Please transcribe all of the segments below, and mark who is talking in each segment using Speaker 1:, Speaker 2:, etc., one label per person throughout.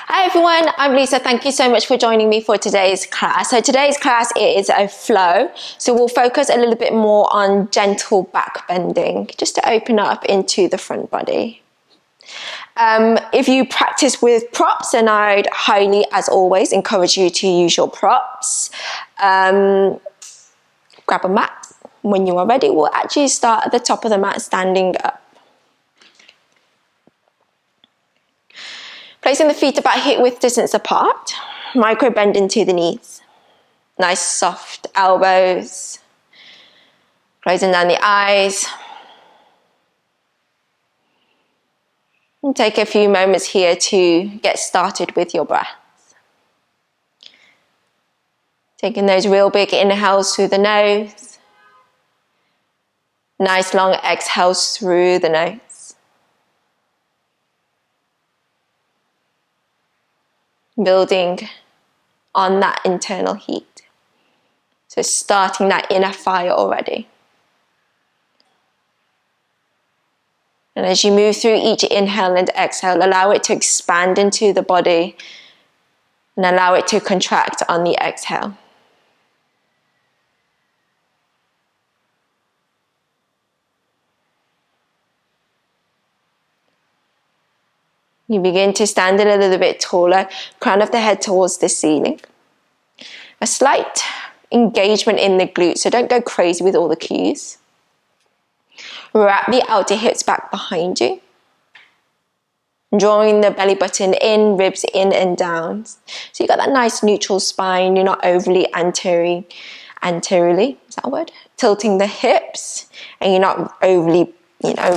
Speaker 1: Hi everyone, I'm Lisa. Thank you so much for joining me for today's class. So today's class is a flow. So we'll focus a little bit more on gentle back bending, just to open up into the front body. If you practice with props, then I'd highly, as always, encourage you to use your props. Grab a mat. When you are ready, we'll actually start at the top of the mat, standing up. Placing the feet about hip-width distance apart, micro bend into the knees. Nice soft elbows. Closing down the eyes. And take a few moments here to get started with your breath. Taking those real big inhales through the nose. Nice long exhales through the nose. Building on that internal heat. So starting that inner fire already. And as you move through each inhale and exhale, allow it to expand into the body and allow it to contract on the exhale. You begin to stand a little bit taller, crown of the head towards the ceiling. A slight engagement in the glutes, so don't go crazy with all the cues. Wrap the outer hips back behind you. Drawing the belly button in, ribs in and down. So you got that nice neutral spine, you're not overly anteriorly, is that a word? Tilting the hips, and you're not overly,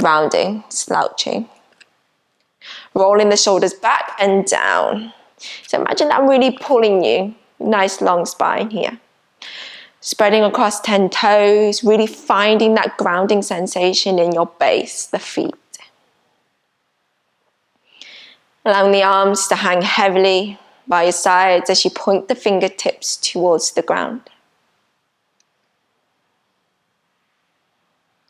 Speaker 1: rounding, slouching. Rolling the shoulders back and down. So imagine that really pulling you. Nice long spine here. Spreading across 10 toes, really finding that grounding sensation in your base, the feet. Allowing the arms to hang heavily by your sides as you point the fingertips towards the ground.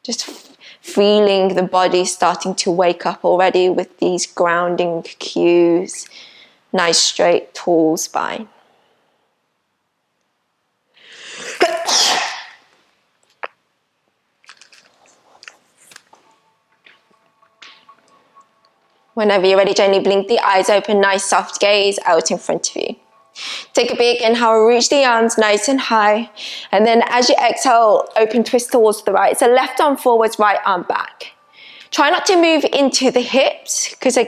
Speaker 1: Just feeling the body starting to wake up already with these grounding cues. Nice straight, tall spine. Whenever you're ready, gently blink the eyes open, nice soft gaze out in front of you. Take a big inhale, reach the arms nice and high. And then as you exhale, open twist towards the right. So left arm forwards, right arm back. Try not to move into the hips, because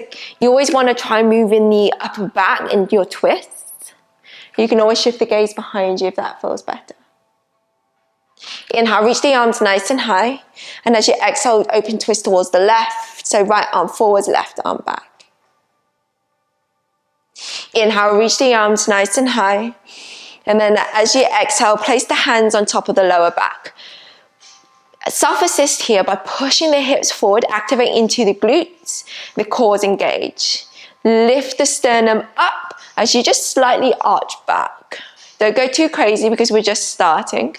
Speaker 1: you always want to try and move in the upper back in your twists. You can always shift the gaze behind you if that feels better. Inhale, reach the arms nice and high. And as you exhale, open twist towards the left. So right arm forwards, left arm back. Inhale, reach the arms nice and high. And then as you exhale, place the hands on top of the lower back. Self-assist here by pushing the hips forward, activate into the glutes, the cores engage. Lift the sternum up as you just slightly arch back. Don't go too crazy because we're just starting.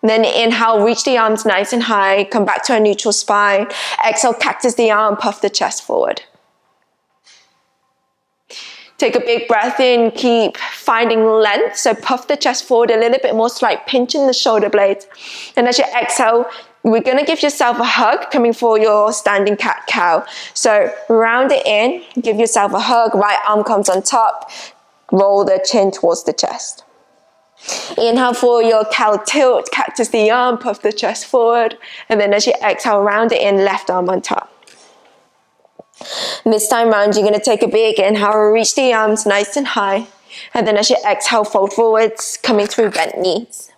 Speaker 1: Then inhale, reach the arms nice and high, come back to a neutral spine. Exhale, cactus the arm, puff the chest forward. Take a big breath in, keep finding length. So puff the chest forward a little bit more, slight pinch in the shoulder blades. And as you exhale, we're going to give yourself a hug, coming for your standing cat-cow. So round it in, give yourself a hug, right arm comes on top, roll the chin towards the chest. Inhale for your cow tilt, cactus the arm, puff the chest forward. And then as you exhale, round it in, left arm on top. And this time round, you're going to take a big inhale, reach the arms nice and high. And then as you exhale, fold forwards, coming through bent knees.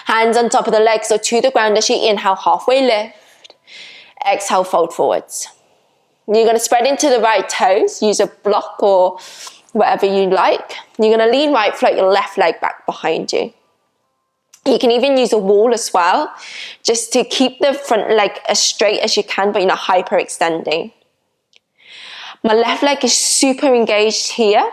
Speaker 1: Hands on top of the legs or to the ground as you inhale, halfway lift. Exhale, fold forwards. You're going to spread into the right toes, use a block or whatever you like. You're going to lean right, float your left leg back behind you. You can even use a wall as well, just to keep the front leg as straight as you can, but you're not hyperextending. My left leg is super engaged here,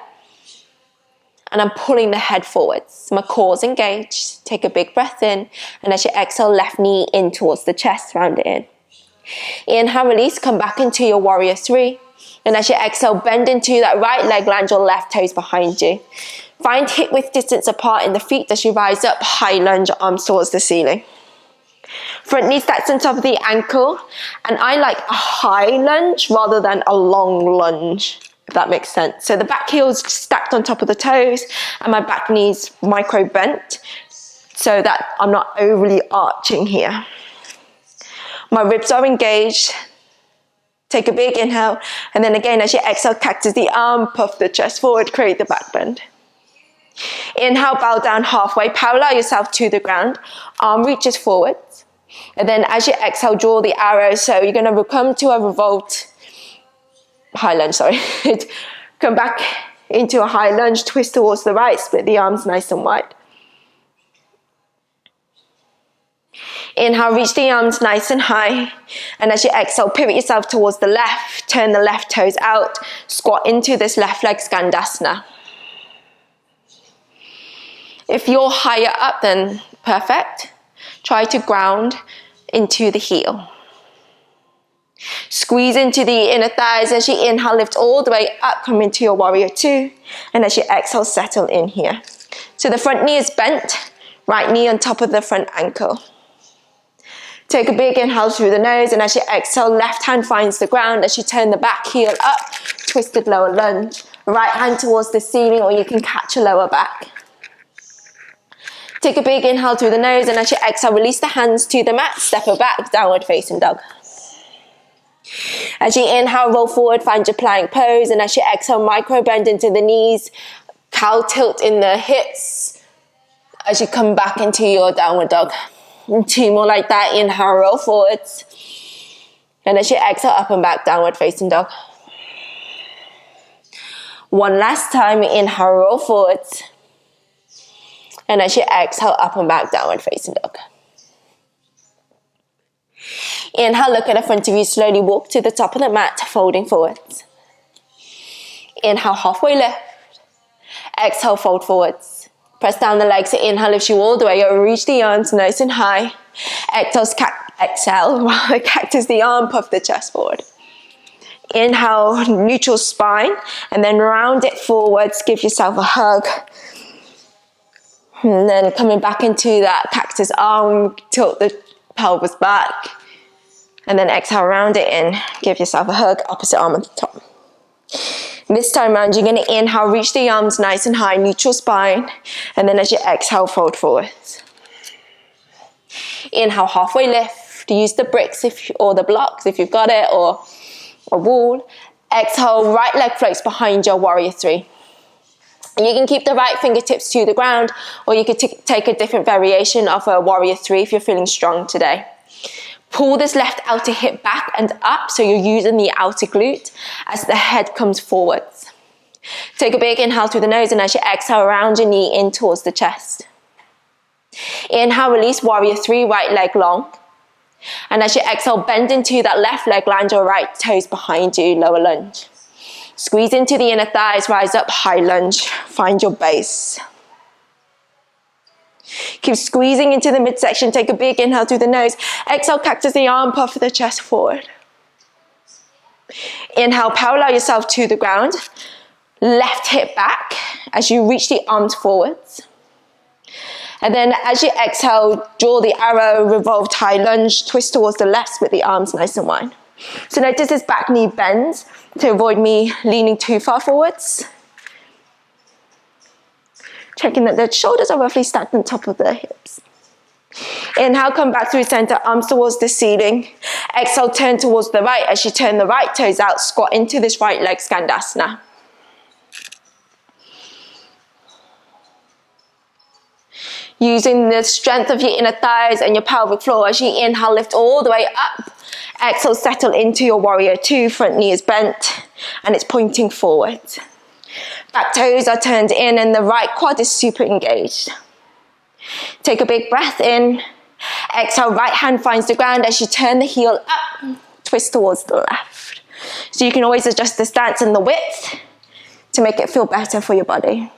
Speaker 1: and I'm pulling the head forwards. My core's engaged. Take a big breath in, and as you exhale, left knee in towards the chest, round it in. Inhale, release, come back into your warrior three. And as you exhale, bend into that right leg, land your left toes behind you. Find hip width distance apart in the feet as you rise up, high lunge, arms towards the ceiling. Front knee stacks on top of the ankle, and I like a high lunge rather than a long lunge, if that makes sense. So the back heel's stacked on top of the toes, and my back knee's micro bent, so that I'm not overly arching here. My ribs are engaged. Take a big inhale, and then again as you exhale, cactus the arm, puff the chest forward, create the back bend. Inhale, bow down halfway, parallel yourself to the ground, arm reaches forward. And then as you exhale, draw the arrow. So you're going to come to a revolved high lunge, sorry. Come back into a high lunge, twist towards the right, split the arms nice and wide. Inhale, reach the arms nice and high. And as you exhale, pivot yourself towards the left, turn the left toes out, squat into this left leg skandasana. If you're higher up, then perfect. Try to ground into the heel. Squeeze into the inner thighs. As you inhale, lift all the way up, come into your warrior two. And as you exhale, settle in here. So the front knee is bent, right knee on top of the front ankle. Take a big inhale through the nose, and as you exhale, left hand finds the ground. As you turn the back heel up, twisted lower lunge. Right hand towards the ceiling, or you can catch a lower back. Take a big inhale through the nose, and as you exhale, release the hands to the mat, step it back, downward facing dog. As you inhale, roll forward, find your plank pose, and as you exhale, micro bend into the knees, cow tilt in the hips, as you come back into your downward dog. And two more like that, inhale, roll forwards, and as you exhale, up and back, downward facing dog. One last time, inhale, roll forwards. And as you exhale, up and back, downward facing dog. Inhale, look at the front of you, slowly walk to the top of the mat, folding forwards. Inhale, halfway lift. Exhale, fold forwards. Press down the legs, so inhale, lifts you all the way, you'll reach the arms nice and high. Exhale, cactus the arm, puff the chest forward. Inhale, neutral spine, and then round it forwards, give yourself a hug. And then coming back into that cactus arm, tilt the pelvis back. And then exhale, round it in. Give yourself a hug, opposite arm at the top. This time around, you're going to inhale, reach the arms nice and high, neutral spine. And then as you exhale, fold forwards. Inhale, halfway lift. Use the bricks or the blocks if you've got it, or a wall. Exhale, right leg floats behind your warrior three. You can keep the right fingertips to the ground, or you could take a different variation of a warrior three if you're feeling strong today. Pull this left outer hip back and up, so you're using the outer glute as the head comes forwards. Take a big inhale through the nose, and as you exhale, round your knee in towards the chest. Inhale, release warrior three, right leg long. And as you exhale, bend into that left leg, land your right toes behind you, lower lunge. Squeeze into the inner thighs, rise up, high lunge, find your base. Keep squeezing into the midsection, take a big inhale through the nose. Exhale, cactus the arm, puff the chest forward. Inhale, parallel yourself to the ground. Left hip back as you reach the arms forwards. And then as you exhale, draw the arrow, revolved high lunge, twist towards the left, split the arms nice and wide. So notice this back knee bends to avoid me leaning too far forwards. Checking that the shoulders are roughly stacked on top of the hips. Inhale, come back through center, arms towards the ceiling. Exhale, turn towards the right. As you turn the right toes out, squat into this right leg skandasana. Using the strength of your inner thighs and your pelvic floor, as you inhale, lift all the way up. Exhale, settle into your warrior two. Front knee is bent and it's pointing forward. Back toes are turned in and the right quad is super engaged. Take a big breath in. Exhale, right hand finds the ground as you turn the heel up, twist towards the left. So you can always adjust the stance and the width to make it feel better for your body.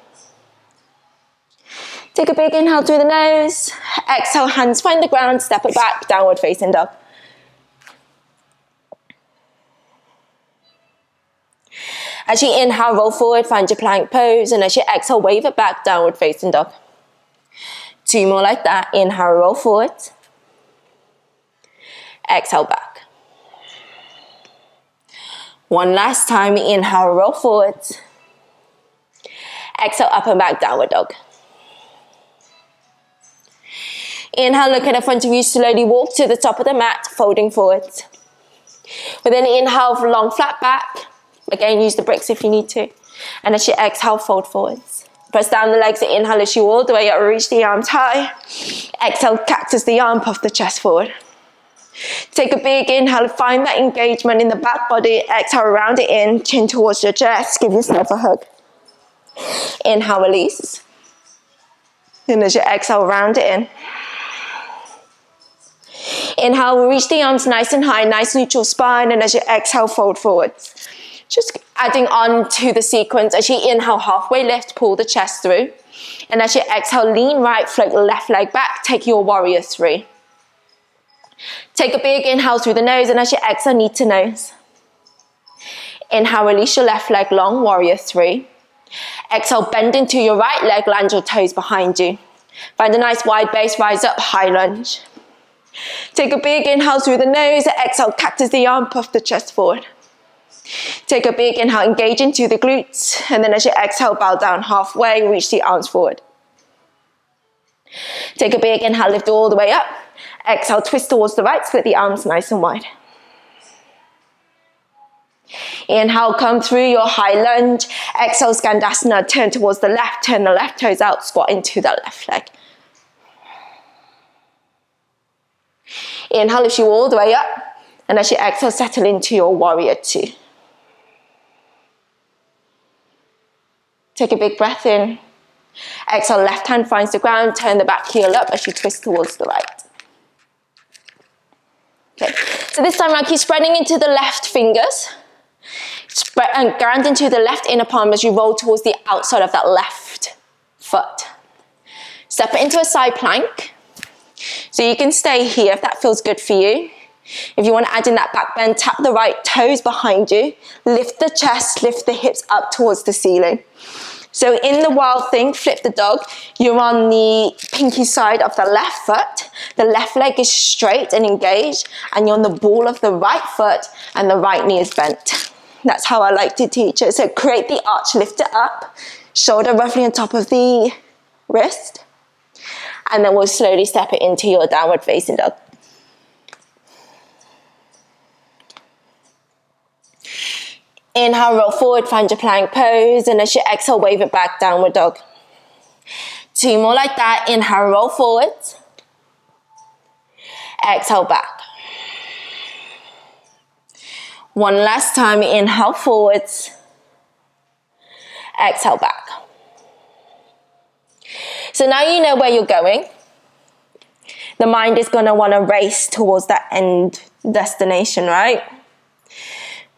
Speaker 1: Take a big inhale through the nose. Exhale, hands find the ground, step it back, downward facing dog. As you inhale, roll forward, find your plank pose, and as you exhale, wave it back, downward facing dog. 2 more like that. Inhale, roll forward. Exhale, back. 1 last time. Inhale, roll forward. Exhale, up and back, downward dog. Inhale, look at the front of you, slowly walk to the top of the mat, folding forwards. With an inhale, long flat back. Again, use the bricks if you need to. And as you exhale, fold forwards. Press down the legs, inhale, lift you all the way up, reach the arms high. Exhale, cactus the arm, puff the chest forward. Take a big inhale, find that engagement in the back body. Exhale, round it in, chin towards your chest, give yourself a hug. Inhale, release. And as you exhale, round it in. Inhale, we'll reach the arms nice and high, nice neutral spine, and as you exhale, fold forwards. Just adding on to the sequence, as you inhale, halfway lift, pull the chest through. And as you exhale, lean right, float your left leg back, take your warrior 3. Take a big inhale through the nose, and as you exhale, knee to nose. Inhale, release your left leg long, warrior 3. Exhale, bend into your right leg, land your toes behind you. Find a nice wide base, rise up, high lunge. Take a big inhale through the nose, exhale, cactus the arm, puff the chest forward. Take a big inhale, engage into the glutes, and then as you exhale, bow down halfway, reach the arms forward. Take a big inhale, lift all the way up. Exhale, twist towards the right, split the arms nice and wide. Inhale, come through your high lunge. Exhale, Skandasana, turn towards the left, turn the left toes out, squat into that left leg. Inhale, lift you all the way up, and as you exhale, settle into your warrior 2. Take a big breath in. Exhale, left hand finds the ground, turn the back heel up as you twist towards the right. Okay, so this time around, keep spreading into the left fingers. Spread and ground into the left inner palm as you roll towards the outside of that left foot. Step it into a side plank. So you can stay here if that feels good for you. If you want to add in that back bend, tap the right toes behind you. Lift the chest, lift the hips up towards the ceiling. So in the wild thing, flip the dog. You're on the pinky side of the left foot. The left leg is straight and engaged, and you're on the ball of the right foot, and the right knee is bent. That's how I like to teach it. So create the arch, lift it up, shoulder roughly on top of the wrist. And then we'll slowly step it into your downward facing dog. Inhale, roll forward, find your plank pose, and as you exhale, wave it back, downward dog. 2 more like that. Inhale, roll forward. Exhale, back. 1 last time. Inhale, forwards. Exhale, back. So now you know where you're going. The mind is going to want to race towards that end destination, right?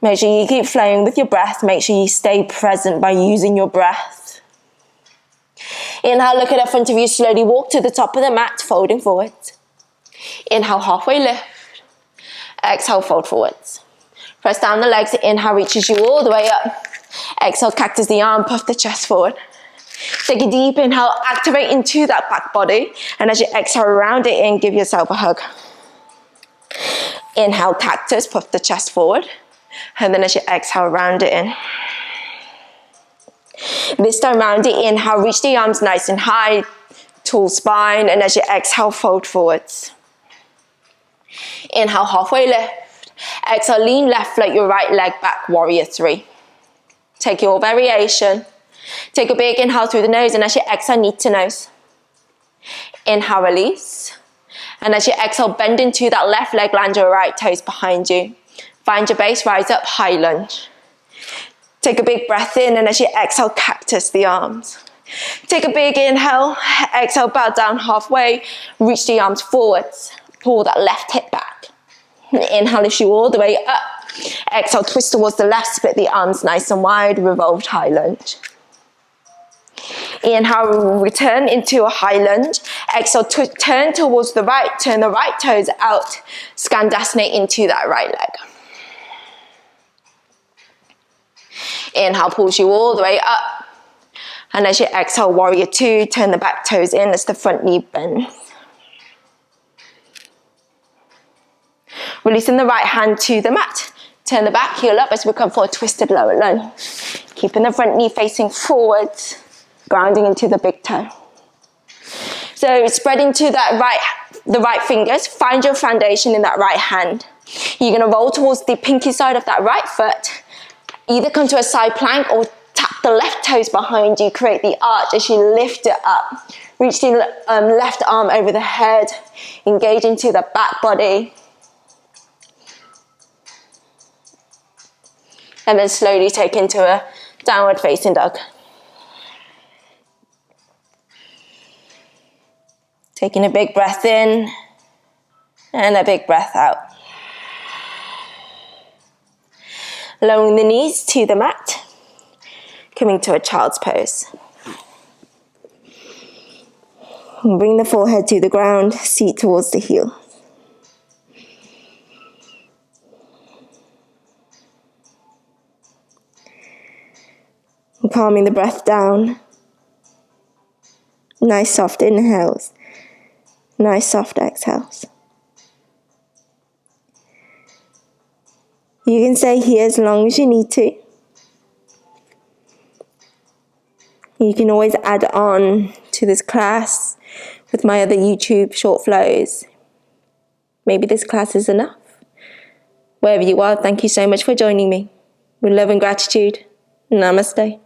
Speaker 1: Make sure you keep flowing with your breath. Make sure you stay present by using your breath. Inhale, look at the front of you. Slowly walk to the top of the mat, folding forwards. Inhale, halfway lift. Exhale, fold forwards. Press down the legs. Inhale, reaches you all the way up. Exhale, cactus the arm, puff the chest forward. Take a deep inhale, activate into that back body. And as you exhale, round it in, give yourself a hug. Inhale, cactus, puff the chest forward. And then as you exhale, round it in. This time, round it in. Inhale, reach the arms nice and high, tall spine. And as you exhale, fold forwards. Inhale, halfway lift. Exhale, lean left, float your right leg back, warrior 3. Take your variation. Take a big inhale through the nose, and as you exhale, knee to nose. Inhale, release. And as you exhale, bend into that left leg, land your right toes behind you. Find your base, rise up, high lunge. Take a big breath in, and as you exhale, cactus the arms. Take a big inhale, exhale, bow down halfway, reach the arms forwards. Pull that left hip back. Inhale, lift you all the way up. Exhale, twist towards the left, split the arms nice and wide, revolved high lunge. Inhale, return into a high lunge. Exhale, turn towards the right, turn the right toes out. Skandasana into that right leg. Inhale pulls you all the way up. And as you exhale, warrior two, turn the back toes in as the front knee bends. Releasing the right hand to the mat. Turn the back heel up as we come for a twisted lower lunge. Keeping the front knee facing forwards, grounding into the big toe. So spreading to the right fingers, find your foundation in that right hand. You're gonna roll towards the pinky side of that right foot. Either come to a side plank or tap the left toes behind you, create the arch as you lift it up. Reach the left arm over the head, engage into the back body. And then slowly take into a downward facing dog. Taking a big breath in and a big breath out. Lowering the knees to the mat, coming to a child's pose. And bring the forehead to the ground, seat towards the heel. And calming the breath down. Nice soft inhales, nice soft exhales. You can stay here as long as you need to. You can always add on to this class with my other YouTube short flows. Maybe this class is enough. Wherever you are, thank you so much for joining me. With love and gratitude, namaste.